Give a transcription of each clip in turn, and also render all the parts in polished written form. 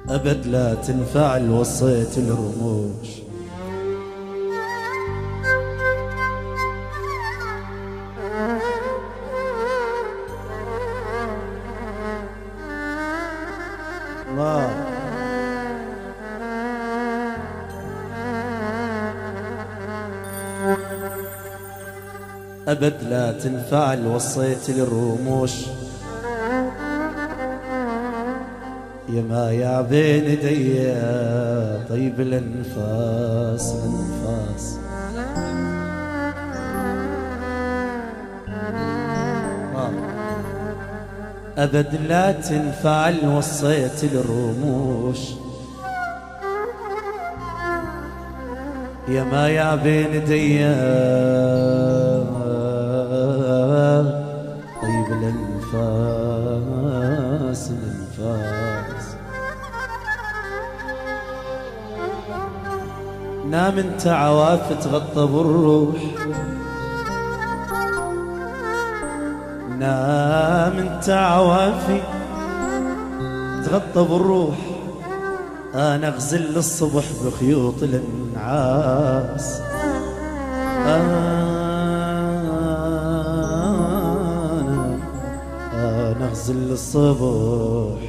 أبد لا تنفعل وصيت الرموش. أبد لا تنفعل وصيت للرموش. يما يا بين ايدي طيب الانفاس الانفاس. أبد لا تنفعل وصيت للرموش. يما يا بين ايدي طيب الانفاس الانفاس. نام انت عواف تغطى بالروح. نام انت عوافي تغطى بالروح. انا اغزل الصبح بخيوط الانعاس. انا اغزل الصبح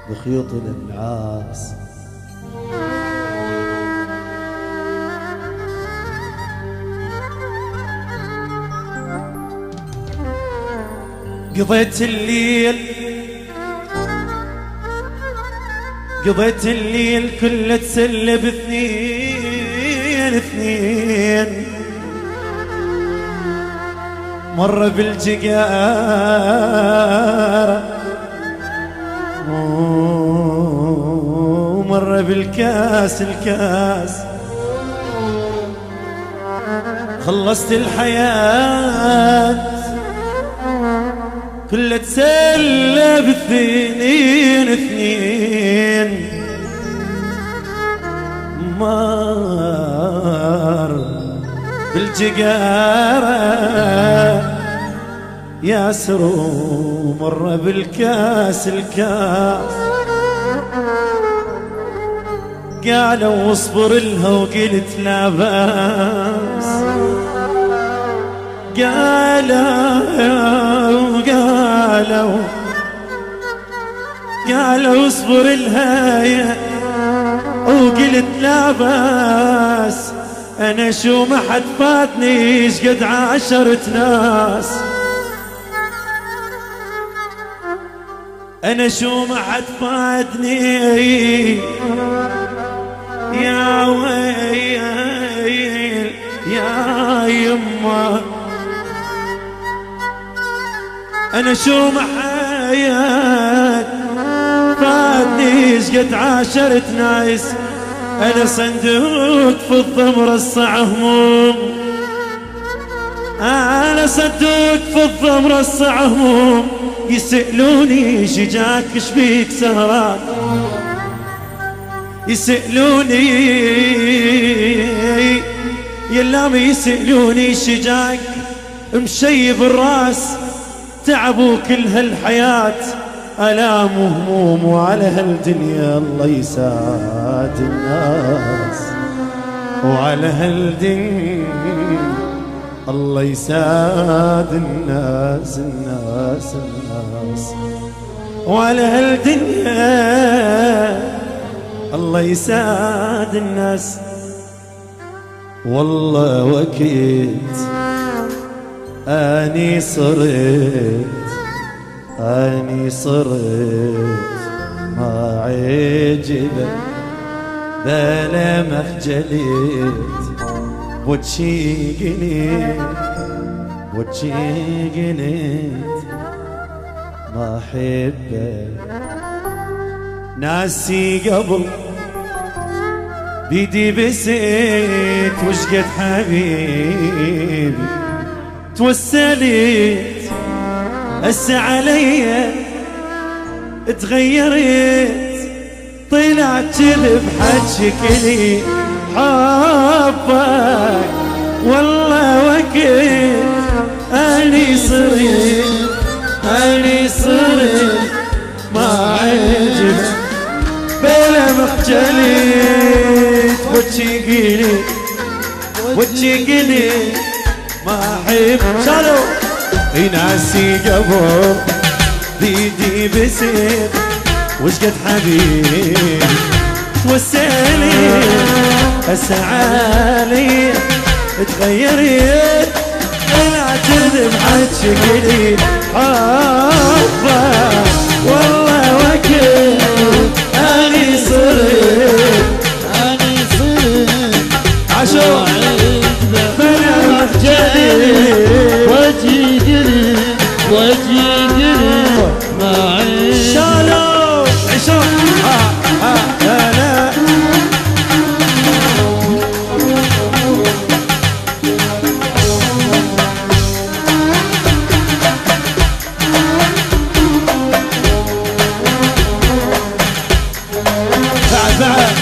بخيوط الانعاس. قضيت الليل كله تسلى باثنين اثنين. مرة بالجقارة ومرة بالكاس الكاس. خلصت الحياة كله تسلى باثنين اثنين. مر بالجقارة ياسر ومر بالكاس الكاس. قالوا واصبر لها وقلت لا باس. قالوا اصبر لها وقلت لا باس. انا شو ما حد فاتني قد عاشرت ناس. انا شو ما حد فاتني يا ويل يا يما. انا شو ما حيات فاتني قد عاشرت ناس. انا صندوق في الضمر الصع هموم. انا صندوق في الضمر الصع هموم. يسألوني شجاك شبيك سهران. يسألوني يلام يسألوني شجاك مشيب الراس. تعبوا كل هالحياة آلام وهموم وعلى هالدنيا الله يساعد الناس. وعلى هالدنيا الله يساعد الناس الناس الناس. وعلى هالدنيا الله يساعد الناس. والله وكيت أني صرت ما عجبت بلا مخجلت. وجهي قلت ما أحبك. ناسي قبل بيدي بسيت وشقد حبيبي توسلت. هسه علي تغيرت طلعت كذب حجكلي حبك. والله وكيت أني صرت ما عجبت مخجلت وتشيقني ما احب شالو يناسي قبل بيدي بسير وش قد حبيب توسلي اسعالي تغيرت انا تذب حد شكلي حبه والله وكل اني صرت عشو فانا مخجلي وجهي قريب ما عيب شالو عشو لا لا بعد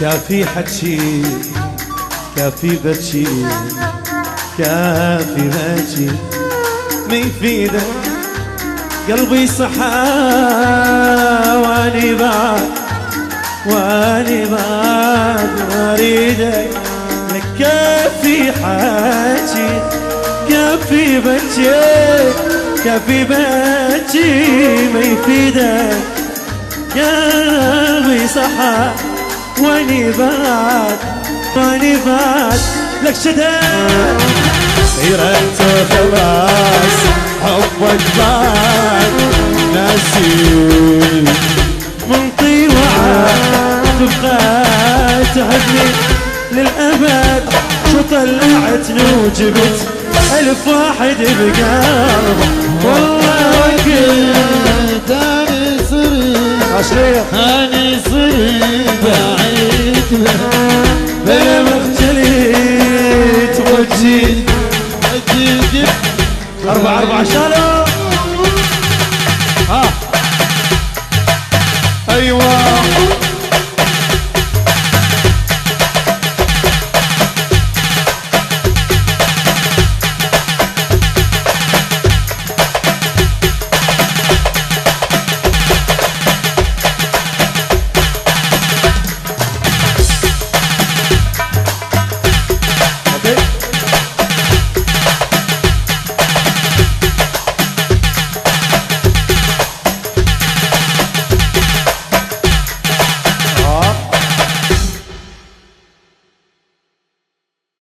كافي حكي كافي بكي كافي بكي ما يفيدك قلبي صحى واني بعد ما اريدك لك كافي حكي كافي بكي ما يفيدك قلبي صحى واني بعد لك شداد غيرت خلاص حبك بعد ناسي منطي وعاد تبقى تحبني للأبد شو طلعتني وجبت 1000 واحد بقلبه والله وكلت أنا صرت بعيد بلا مخجلت وجهي 4 شالو ايوه